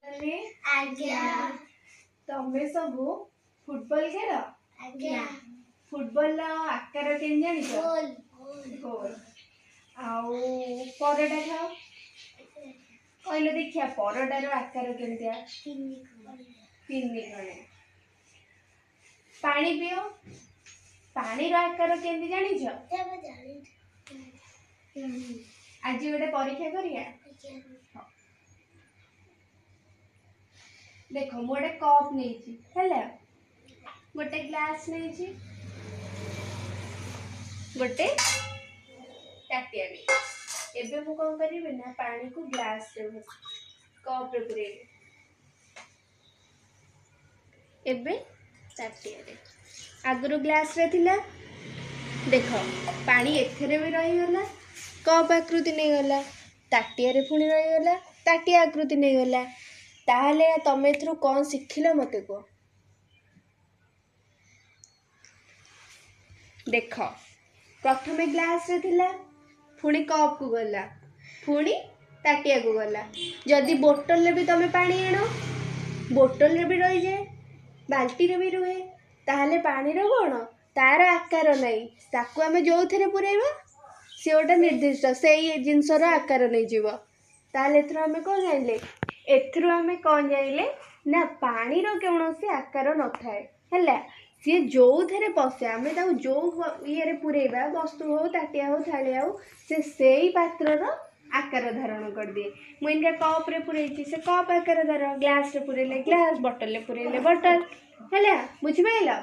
आज्ञा तमे सब फुटबॉल खेल आज्ञा फुटबॉल आकार केन जानि गोल गोल आउ परोटा खाओ कहले देखिया परोटार आकार केनतिया तीन कोणे पानी पियो पानी रो आकार केनति जानि छ आज गोटे परीक्षा करिया देखो मु गोटे कप नहीं है गोटे ग्लास नहीं गोटे ताटिया नहीं एबे मु कौन करी ना पानी को ग्लास रे कप रे पुरे एबे ताटिया रे आगरो ग्लास रे थिला देखो पानी एथरे भी रही गला कप आकृति नहीं गला ताटिया रे पुणी रही गला ताटिया आकृति नहीं गला ताहले तमे एथरो कौन शिखिल मते को देख प्रथमे ग्लास रे थिला पुणी कप को गला पुणी ताटिया को गला जदि बोतल रे भी तमे पानी आनो बोतल रे भी रही जाए बाल्टी रे भी रुहे ताहले पानी रो कोन तार आकार नहीं ताकू आमे जो थेरे पुरेबा से ओटा निर्दिष्ट सेही जिंसर आकार नहीं जीव ताहले एथरो आमे कोन जानिले एथरो आमे कौन जाइले ना पानी रो कौनसी आकार न थाए हैला सी जो थेरे पसे आमे ताऊ जो ये रे पुरेबा वस्तु हो ताटिया हो थाली हो से सेही पात्र रो आकार धारण कर दिए मु इनका कप रे पुरेची से कप आकार धारण ग्लास रे पुरेले ग्लास बोतल रे पुरेले बोतल हैला बुझि पाइलो।